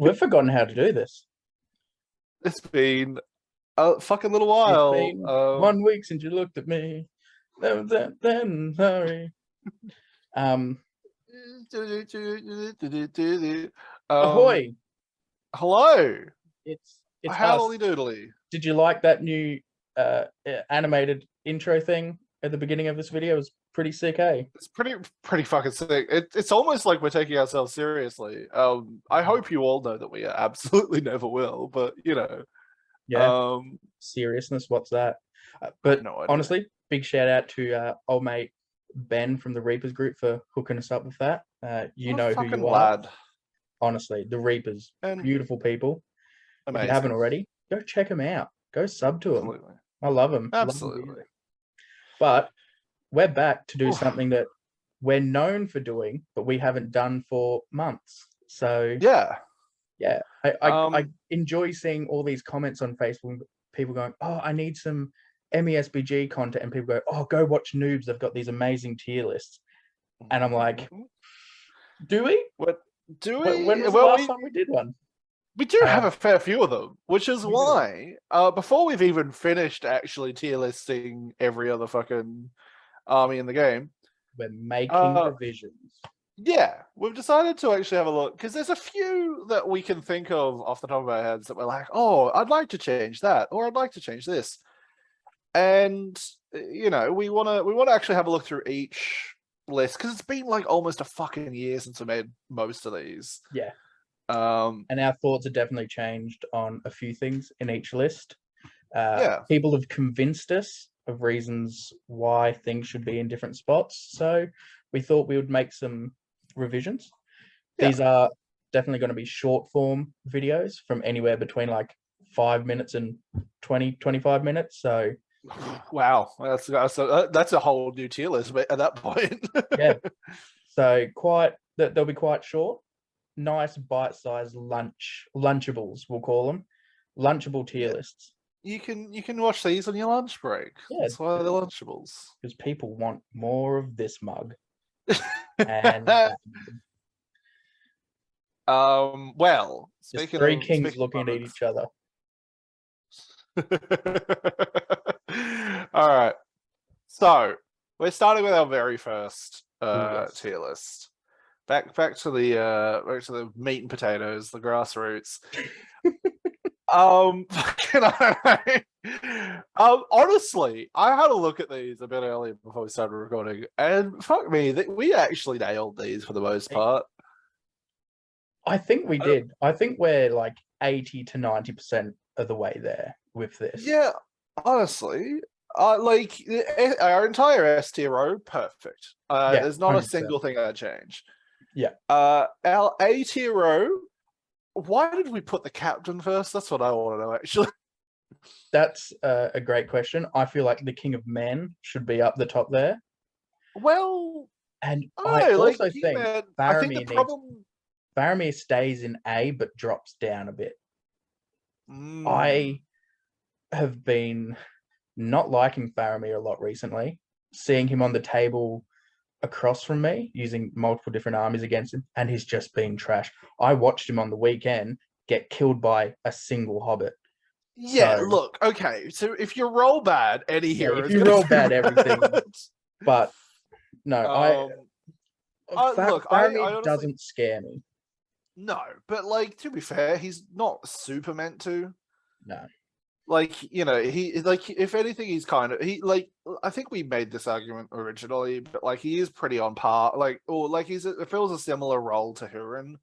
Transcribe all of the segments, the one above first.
We've forgotten how to do this. It's been a fucking little It's while. been 1 week since you looked at me. Then sorry. Ahoy! Hello. It's Howdy us. doodly. Did you like that new animated intro thing at the beginning of this video? It was pretty sick, eh? It's pretty fucking sick. It's almost like we're taking ourselves seriously. I hope you all know that we absolutely never will, but you know. Yeah. Seriousness, what's that? But no idea. Honestly, big shout out to old mate Ben from the Reapers group for hooking us up with that. You know who you lad. are. Honestly, the Reapers, beautiful people. Amazing. If you haven't already, go check them out. Go sub to them. Absolutely. I love them. Absolutely. But we're back to do something that we're known for doing, but we haven't done for months. So yeah, I enjoy seeing all these comments on Facebook. People going, "Oh, I need some MESBG content," and people go, "Oh, go watch Noobs. They've got these amazing tier lists." And I'm like, "Do we? What do we? When was the last time we did one?" We do have a fair few of them, which is why before we've even finished actually tier listing every other fucking army in the game, we're making revisions. Yeah, we've decided to actually have a look because there's a few that we can think of off the top of our heads that we're like, oh, I'd like to change that, or I'd like to change this, and you know, we want to actually have a look through each list because it's been like almost a fucking year since we made most of these. Yeah. And our thoughts have definitely changed on a few things in each list. People have convinced us of reasons why things should be in different spots, so we thought we would make some revisions. These are definitely going to be short form videos from anywhere between like 5 minutes and 20-25 minutes. So wow, that's a whole new tier list at that point. Yeah, so they'll be quite short, nice bite-sized lunchables, we'll call them lunchable tier lists. You can watch these on your lunch break. That's why they're lunchables, because people want more of this mug. And well, speaking three kings looking at each other. All right, so we're starting with our very first tier list. Back to the meat and potatoes, the grassroots. Honestly, I had a look at these a bit earlier before we started recording, and fuck me, we actually nailed these for the most part. I think we did. I think we're like 80 to 90% of the way there with this. Yeah, honestly, like our entire S tier row, perfect. There's not 100%. A single thing I'd change. Yeah. Our A tier row. Why did we put the captain first? That's what I want to know, actually. That's a great question. I feel like the King of Men should be up the top there. Well, and I also think Faramir Faramir stays in A but drops down a bit. I have been not liking Faramir a lot recently, seeing him on the table across from me using multiple different armies against him, and he's just been trash. I watched him on the weekend get killed by a single hobbit. Yeah, so, look, okay, so if you roll bad, any hero, if you roll bad, everything. But no, Faramir doesn't scare me. No, but like to be fair, he's not super meant to. No. Like, you know, he like if anything, he's kind of I think we made this argument originally, but like he is pretty on par. Like, or like it feels a similar role to Hurin.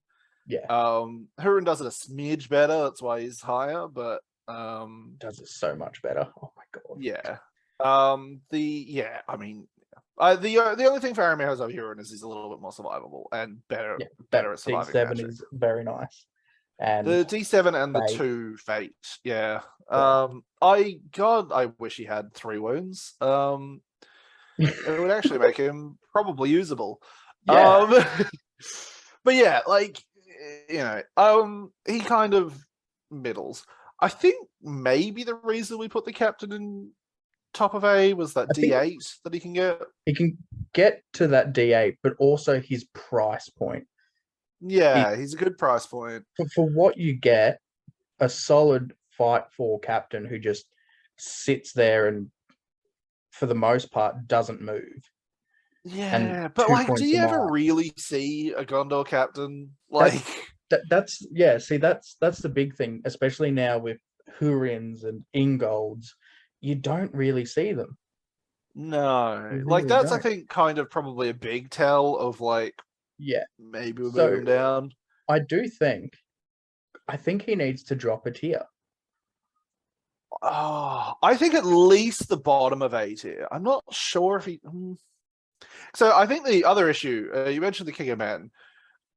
Yeah. Hurin does it a smidge better, that's why he's higher, but does it so much better. Oh my god. Yeah. I mean the only thing Faramir has over Hurin is he's a little bit more survivable and better at surviving. D7 is very nice. And the D7 and the 2 Fate, yeah. I wish he had 3 wounds. It would actually make him probably usable. Yeah. But yeah, like, you know, he kind of middles. I think maybe the reason we put the captain in top of A was that D8 that he can get. He can get to that D8, but also his price point. Yeah, he's a good price point. For what you get, a solid Fight 4 captain who just sits there and, for the most part, doesn't move. Yeah, but like, do you ever really see a Gondor captain? Like, that's See, that's the big thing, especially now with Hurins and Ingolds. You don't really see them. No, really like that's don't. I think kind of probably a big tell of like, maybe we'll move him down. I think he needs to drop a tier. Oh, I think at least the bottom of A tier. I'm not sure if he. So I think the other issue you mentioned the King of Men.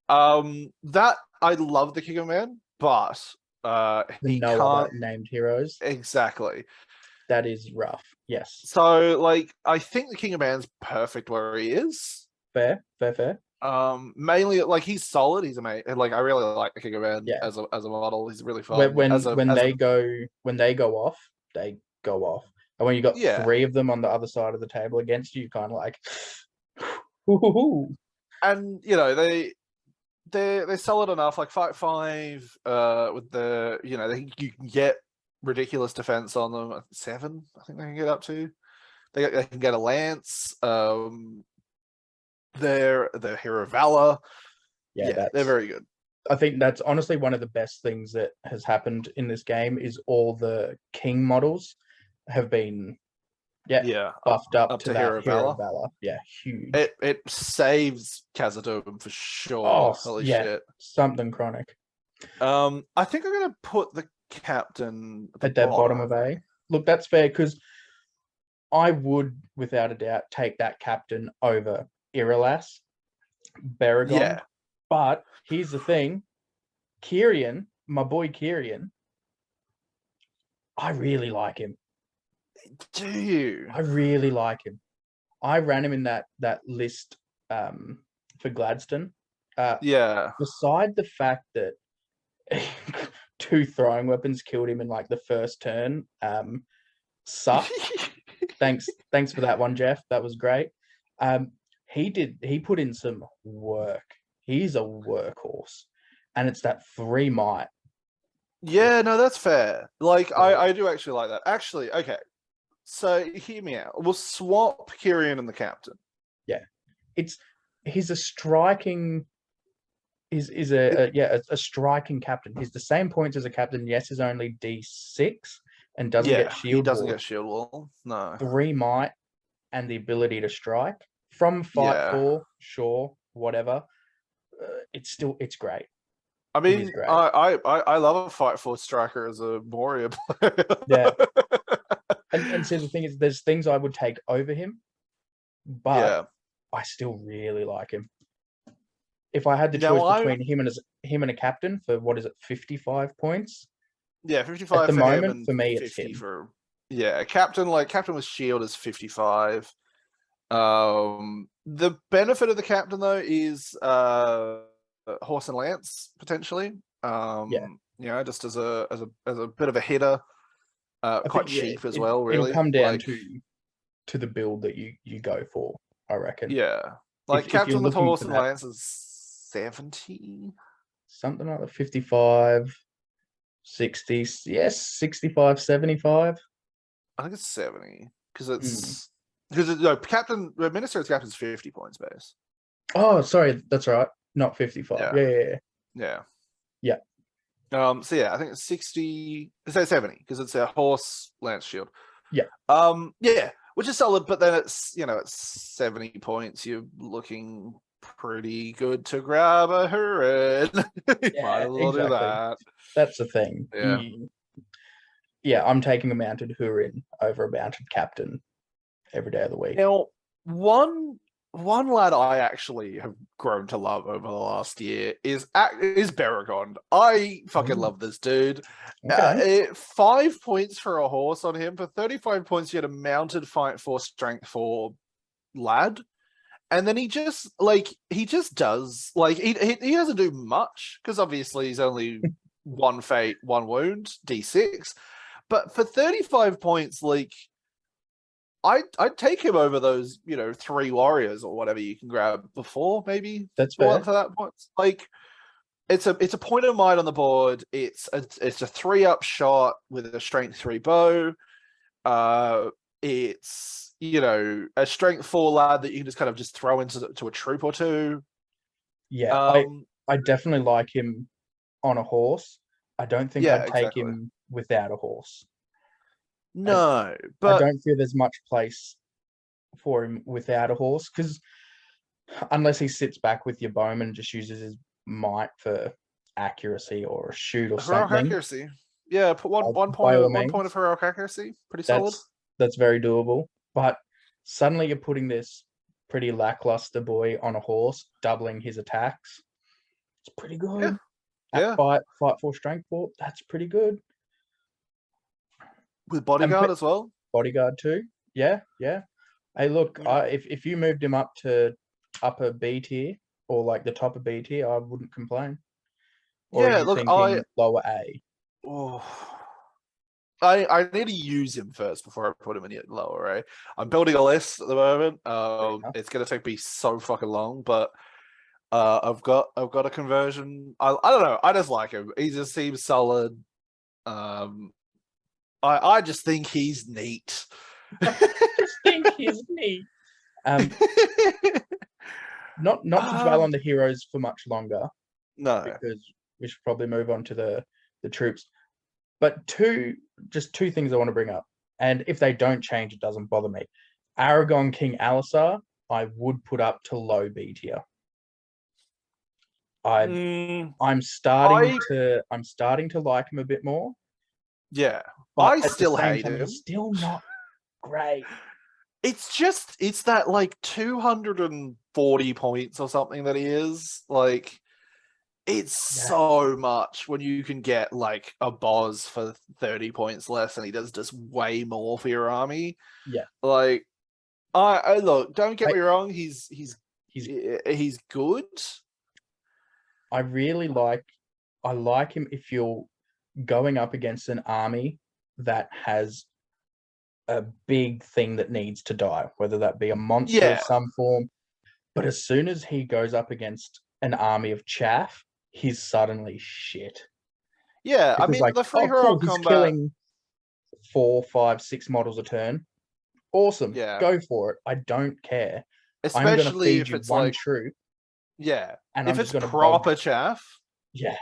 That I love the King of Men, but he no can't other named heroes. Exactly. That is rough. Yes. So like, I think the King of Man's perfect where he is. Fair. Mainly like he's solid. He's amazing. Like I really like the King of Man as a model. He's really fun. When they go off, they go off. And when you got 3 of them on the other side of the table against you, kind of like, and you know they're solid enough. Like Fight 5, with the you can get ridiculous defense on them. 7, I think they can get up to. They can get a lance. They're Hero of Valor. Yeah, they're very good. I think that's honestly one of the best things that has happened in this game is all the king models have been buffed up to that Hero of Valor. Yeah, huge. It saves Khazad-dûm for sure. Oh, holy shit. Something chronic. I think I'm gonna put the captain at the bottom of A. Look, that's fair because I would, without a doubt, take that captain over Iralas, Baragon. Yeah. But here's the thing. Kyrian, my boy Kyrian, I really like him. Do you? I really like him. I ran him in that list for Gladstone. Beside the fact that 2 throwing weapons killed him in like the first turn, sucked. Thanks for that one, Jeff. That was great. He put in some work. He's a workhorse, and it's that 3 might. Yeah, no, that's fair. Like, I do actually like that. Actually, okay. So hear me out. We'll swap Kyrian and the captain. Yeah, he's a striking. Is a striking captain. He's the same points as a captain. Yes, he's only D6 and doesn't get shield. He doesn't get shield wall. No. 3 might and the ability to strike from Fight 4. Sure, whatever. It's great. I mean, I love a Fight 4 striker as a Moria player. Yeah. And so the thing is, there's things I would take over him, but I still really like him. If I had the choice between him and a captain for 55 points? Yeah, 55 at the moment. For me, it's him. Captain with shield is 55. The benefit of the captain though is horse and lance potentially. Just as a bit of a hitter. Quite cheap as well, really. It'll come down to the build that you go for, I reckon. Yeah. Like captain with horse and lance is 70. Something like that. 55, 60, 65, 75. I think it's 70. Because Minas Tirith's captain is 50 points base. Oh, sorry, that's right. Not 55. Yeah. So I think it's 60. It's 70 because it's a horse lance shield. Yeah. Which is solid, but then it's it's 70 points. You're looking pretty good to grab a Hurin. Might as well do that. That's the thing. I'm taking a mounted Hurin over a mounted captain every day of the week. Now, one lad I actually have grown to love over the last year is Baragon. I fucking love this dude. Okay. 5 points for a horse on him. For 35 points, you had a mounted Fight 4 Strength 4 lad. And then he just does, like, he doesn't do much, because obviously he's only 1 fate, 1 wound, D6. But for 35 points, like, I'd take him over those, 3 warriors or whatever you can grab before, maybe. That's fair. For that point. Like, it's a point of might on the board. It's a 3-up shot with a strength 3 bow. It's a strength 4 lad that you can just kind of just throw into a troop or two. Yeah, I definitely like him on a horse. I don't think I'd take him without a horse. No, but I don't feel there's much place for him without a horse, because unless he sits back with your bowman and just uses his might for accuracy or a shoot or something. Accuracy. Yeah, put one point of heroic accuracy. Pretty solid. That's very doable. But suddenly you're putting this pretty lackluster boy on a horse, doubling his attacks. It's pretty good. Yeah. Fight 4, strength 4. That's pretty good. With bodyguard as well. Bodyguard too. Yeah. Hey, look, if you moved him up to upper B tier or like the top of B tier, I wouldn't complain. Or are you thinking lower A? Oh, I need to use him first before I put him in lower, right? I'm building a list at the moment. It's gonna take me so fucking long, but I've got a conversion. I don't know. I just like him. He just seems solid. I just think he's neat. Not to dwell on the heroes for much longer. No, because we should probably move on to the troops. But two things I want to bring up, and if they don't change, it doesn't bother me. Aragon King Alisar, I would put up to low B tier. I'm starting to like him a bit more. Yeah, I still hate him. He's still not great. It's that like 240 points or something that he is like. It's so much when you can get like a boss for 30 points less, and he does just way more for your army. Yeah, like I look. Don't get me wrong. He's good. I like him if you're going up against an army that has a big thing that needs to die, whether that be a monster of some form. But as soon as he goes up against an army of chaff, he's suddenly shit. Yeah, I mean, like, the free hero combat... He's killing 4, 5, 6 models a turn. Awesome. Yeah. Go for it. I don't care. Especially if it's one troop. Yeah. And if it's proper chaff. Yeah.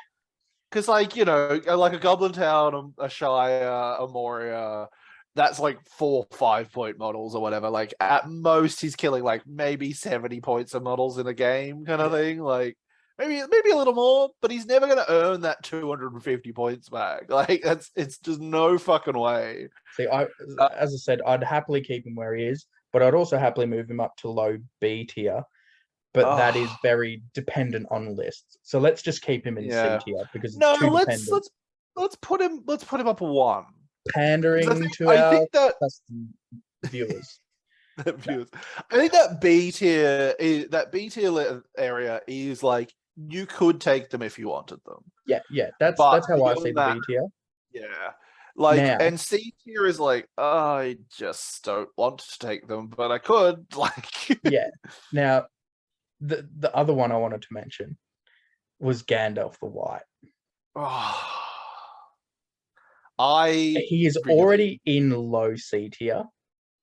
Because, like, like a Goblin Town, a Shire, a Moria, that's like 4 5-point models or whatever. Like, at most, he's killing, like, maybe 70 points of models in a game kind of thing. Like, maybe a little more, but he's never going to earn that 250 points back. Like, it's just no fucking way. See, as I said, I'd happily keep him where he is, but I'd also happily move him up to low B tier. But that is very dependent on lists. So let's just keep him in C tier because it's too dependent. Let's put him up 1. Pandering to our viewers. I think that B tier area is like, you could take them if you wanted them. Yeah. That's how I see the B tier. Yeah. Like, and C tier is like, I just don't want to take them, but I could. Like, yeah. Now, the other one I wanted to mention was Gandalf the White. He is already in low C tier.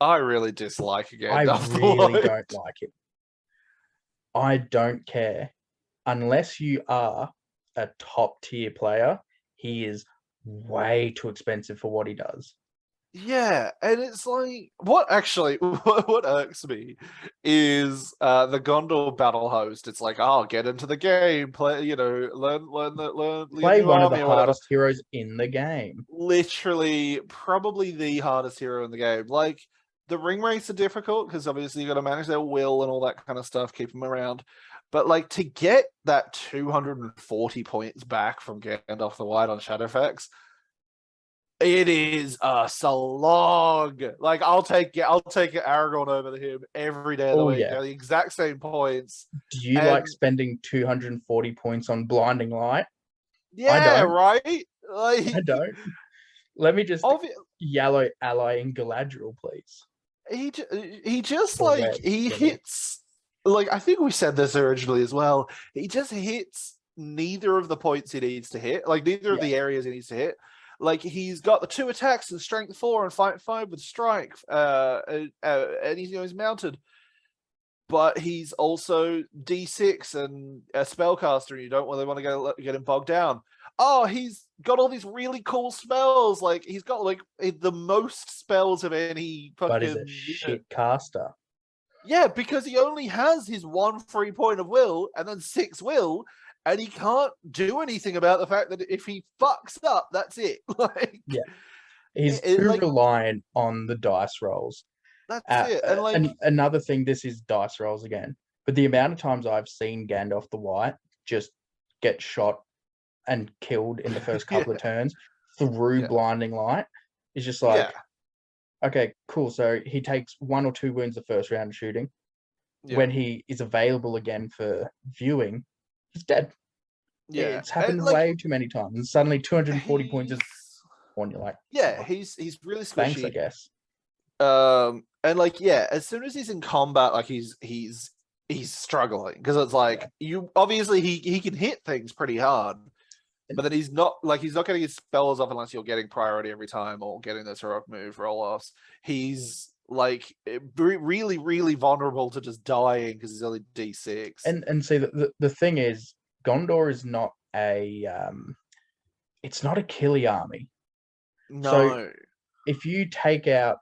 I really dislike Gandalf the White. I really don't like it. I don't care. Unless you are a top tier player, he is way too expensive for what he does. Yeah, and it's like, what irks me is the Gondor battle host. It's like, get into the game, play, learn play one of the hardest heroes in the game. Literally, probably the hardest hero in the game. Like, the ring rates are difficult because obviously you got to manage their will and all that kind of stuff, keep them around. But like, to get that 240 points back from Gandalf the White on Shadowfax, it is a slog. Like, I'll take Aragorn over to him every day of the week. They're the exact same points. Do you like spending 240 points on Blinding Light? Yeah, right? Like, I don't. Let me just yellow ally in Galadriel, please. He just like he hits. Like, I think we said this originally as well. He just hits neither of the points he needs to hit, like neither of the areas he needs to hit. Like he's got the 2 attacks and strength 4 and fight 5 with strike, and he's mounted. But he's also D6 and a spellcaster, and you don't really want to get him bogged down. Oh, he's got all these really cool spells. Like he's got like the most spells of any fucking. But he's a shit caster. Yeah, because he only has his 1 free point of will and then 6 will, and he can't do anything about the fact that if he fucks up, that's it. Like, he's too reliant on the dice rolls. That's it. And like, and another thing, this is dice rolls again, but the amount of times I've seen Gandalf the White just get shot and killed in the first couple of turns through blinding light is just like, okay, cool. So he takes 1 or 2 wounds the first round of shooting. When he is available again for viewing, he's dead. Yeah, it's happened way too many times. And suddenly 240 points is on. You're like, he's really squishy. Thanks, I guess. And like, as soon as he's in combat, like he's struggling because it's like you obviously he can hit things pretty hard, but then he's not getting his spells off unless you're getting priority every time or getting those heroic move roll offs. He's like really, really vulnerable to just dying because he's only D6. And see the thing is, Gondor is not it's not a killy army. No. So if you take out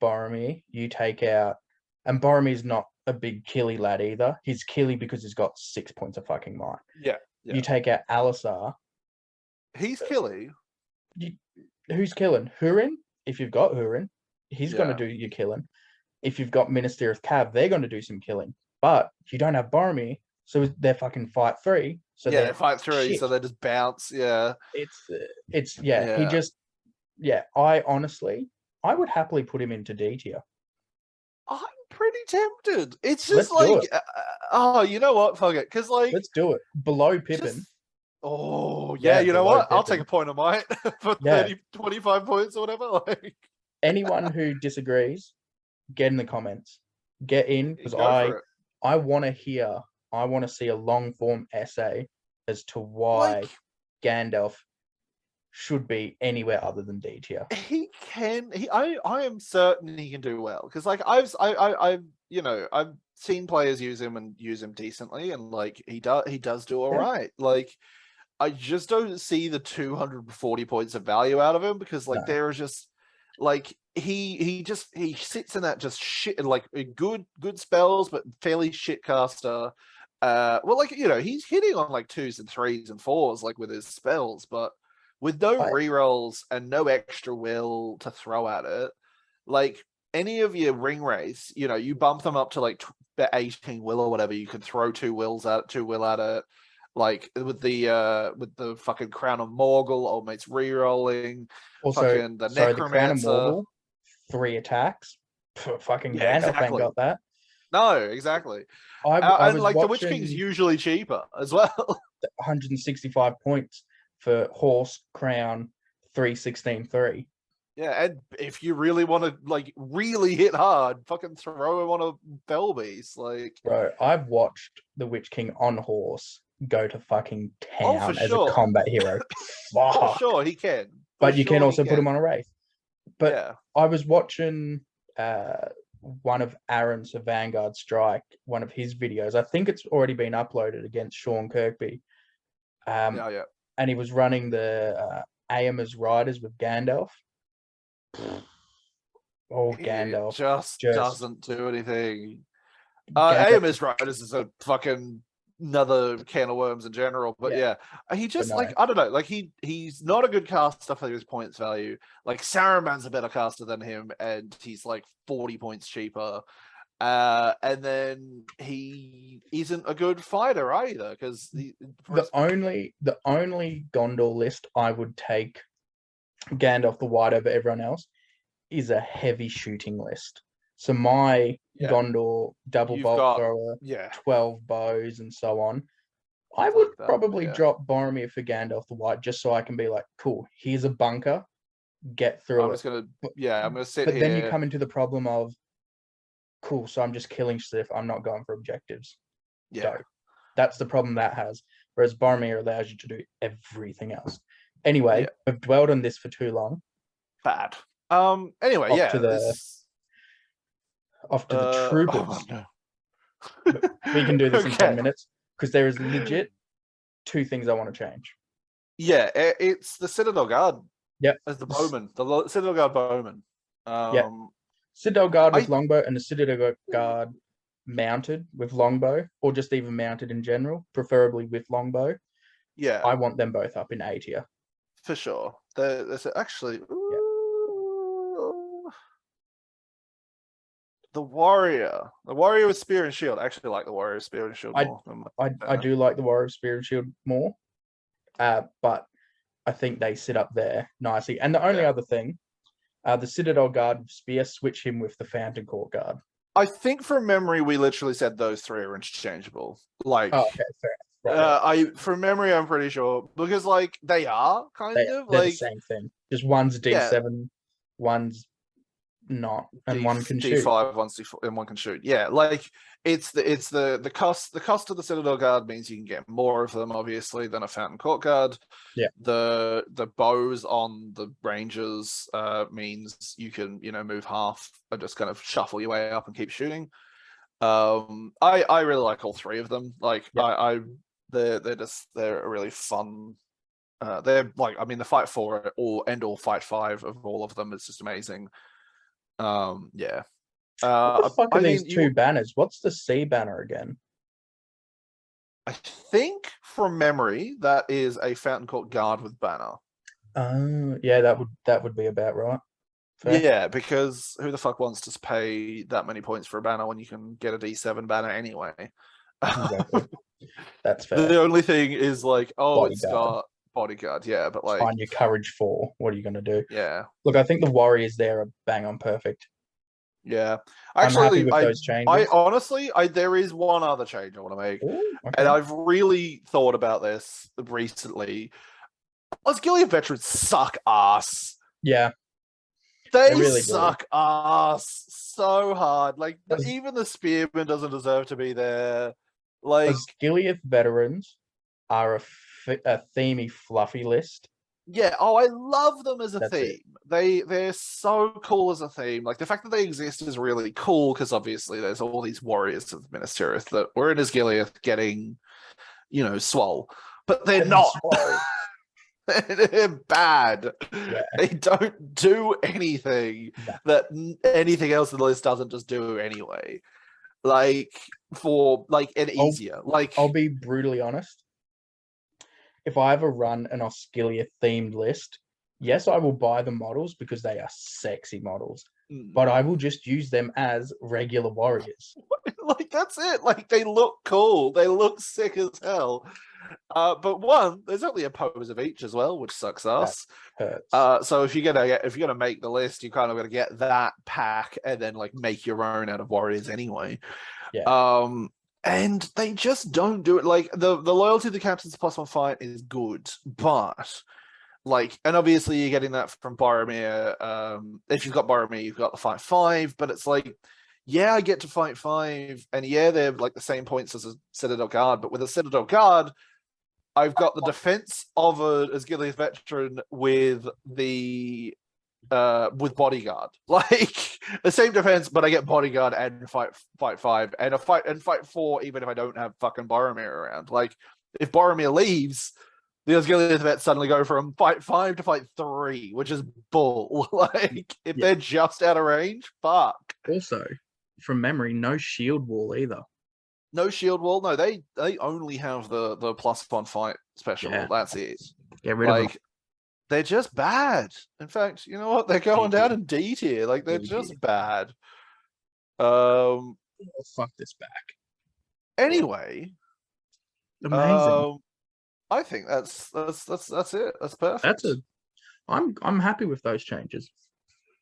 Boromir, and Boromir's not a big killy lad either. He's killy because he's got 6 points of fucking might. Yeah. You take out Alisar. He's killy. Who's killing? Hurin? If you've got Hurin, he's going to do your killing. If you've got Minas Tirith Cav, they're going to do some killing. But you don't have Boromir, so they're fucking fight 3. So they're fight 3, so they just bounce. Yeah. He just I would happily put him into D tier. I'm pretty tempted. It's just you know what? Fuck it. Because like, let's do it below Pippin. You know what? Pippin. I'll take a point of might for 25 points or whatever. Like, anyone who disagrees, get in the comments. Get in because I want to see a long form essay as to why Gandalf should be anywhere other than D tier. I am certain he can do well because like I've seen players use him decently, and like he does do all right. Like I just don't see the 240 points of value out of him because like there is just like he sits in that just shit, like good spells but fairly shit caster. He's hitting on like 2s and 3s and 4s like with his spells, but with no rerolls and no extra will to throw at it. Like any of your ring wraiths, you bump them up to like 18 will or whatever, you can throw 2 will at it. Like with the fucking Crown of Morgul, old mate's rerolling. Also, fucking the Necromancer. The Crown of Morgul, 3 attacks. Fucking Gandalf ain't got that. No, exactly. I was watching... the Witch King's usually cheaper as well. 165 points for horse, crown, 316, 3. Yeah, and if you really want to like really hit hard, fucking throw him on a Belbeast. Like, bro, I've watched the Witch King on horse go to fucking town as a combat hero. For sure, he can. But you can also put him on a wraith. But I was watching one of Aaron's Vanguard Strike, one of his videos. I think it's already been uploaded against Sean Kirkby. And he was running the Aemma's Riders with Gandalf. Gandalf just doesn't do anything. Aemma's Riders is a fucking another can of worms in general, but he just I don't know, like he's not a good caster for his points value. Like Saruman's a better caster than him, and he's like 40 points cheaper. And then he isn't a good fighter either, because the only Gondor list I would take Gandalf the White over everyone else is a heavy shooting list. So my Gondor double bolt thrower, 12 bows and so on. I would probably drop Boromir for Gandalf the White just so I can be like, cool, here's a bunker, get through I'm gonna sit but here. Then you come into the problem of, cool, so I'm just killing Sith. I'm not going for objectives. Go. That's the problem that has. whereas Boromir allows you to do everything else. Anyway, we've dwelled on this for too long. Bad. Anyway, off to the troopers. Oh, no. We can do this in 10 minutes because there is legit 2 things I want to change. Yeah, it's the Citadel Guard. Yep. As the bowman, the Citadel Guard bowman. Citadel Guard with longbow and the Citadel Guard mounted with longbow, or just even mounted in general, preferably with longbow. Yeah. I want them both up in A tier. For sure. There's actually... The warrior with spear and shield. I actually like the warrior with spear and shield more. I do like the warrior with spear and shield more, but I think they sit up there nicely. And the only other thing, the Citadel Guard with spear, switch him with the Fountain Court Guard. I think from memory we literally said those 3 are interchangeable. Like, okay, fair enough. Right. From memory I'm pretty sure because like they are they're like the same thing. Just one's D7, one's not, and one can shoot. D5, one's D4, and one can shoot. Yeah, like it's the cost. The cost of the Citadel Guard means you can get more of them, obviously, than a Fountain Court Guard. Yeah. The bows on the Rangers means you can move half and just kind of shuffle your way up and keep shooting. I really like all 3 of them. Like they're a really fun. They're like, I mean, the fight 4 all fight 5 of all of them is just amazing. What the fuck are these 2 banners? What's the C banner again? I think from memory that is a Fountain Court Guard with banner. Yeah, that would be about right. Fair. Yeah, because who the fuck wants to pay that many points for a banner when you can get a D7 banner anyway? Exactly. That's fair. The only thing is like, Bodyguard. It's got bodyguard, yeah, but like on your courage 4. What are you gonna do? Yeah. Look, I think the warriors there are bang on perfect. Yeah. Actually, I'm happy with those changes. I honestly, there is one other change I want to make. Ooh, okay. And I've really thought about this recently. Osgiliath veterans suck ass. Yeah. They really suck ass so hard. Like, even the spearman doesn't deserve to be there. Like, Osgiliath veterans are a themey, fluffy list. Yeah, I love them as a theme. They're so cool as a theme. Like, the fact that they exist is really cool because obviously there's all these warriors of Minas Tirith that were in Osgiliath getting, swole. But they're not. They're bad. Yeah. They don't do anything that anything else in the list doesn't just do anyway. Like, easier. I'll be brutally honest. If I ever run an Osgiliath themed list, yes, I will buy the models because they are sexy models, but I will just use them as regular warriors. Like, that's it. Like, they look cool. They look sick as hell. But there's only a pose of each as well, which sucks ass. So if you're gonna make the list, you kind of gotta get that pack and then like make your own out of warriors anyway. Yeah. And they just don't do it. Like, the loyalty to the captain's +1 fight is good, but like, and obviously you're getting that from Boromir. If you've got Boromir, you've got the fight 5, but it's like, yeah, I get to fight 5, and yeah, they're like the same points as a Citadel Guard, but with a Citadel Guard, I've got the defense of a Osgiliath veteran with the with bodyguard, like the same defense, but I get bodyguard and fight 5 and fight 4, even if I don't have fucking Boromir around. Like, if Boromir leaves, the Osgiliath vets suddenly go from fight 5 to fight 3, which is bull. Like, if they're just out of range, fuck. Also, from memory, no shield wall either. No shield wall. No, they only have the +1 fight special. Yeah. That's it. Get rid of them. They're just bad. In fact, you know what? They're going down in D tier. Like, they're just bad. Fuck this back. Anyway, amazing. I think that's it. That's perfect. I'm happy with those changes.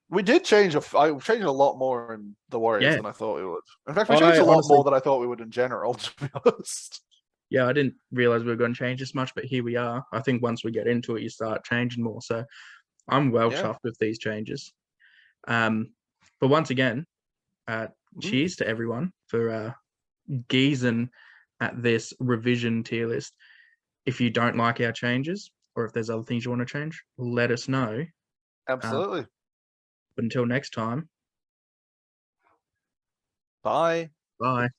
We did change. I changed a lot more in the Warriors than I thought we would. In fact, we changed a lot more than I thought we would in general, to be honest. Yeah, I didn't realize we were going to change this much, but here we are. I think once we get into it, you start changing more. So I'm chuffed with these changes. But once again, cheers to everyone for geezing at this revision tier list. if you don't like our changes, or if there's other things you want to change, let us know. Absolutely. But until next time. Bye. Bye.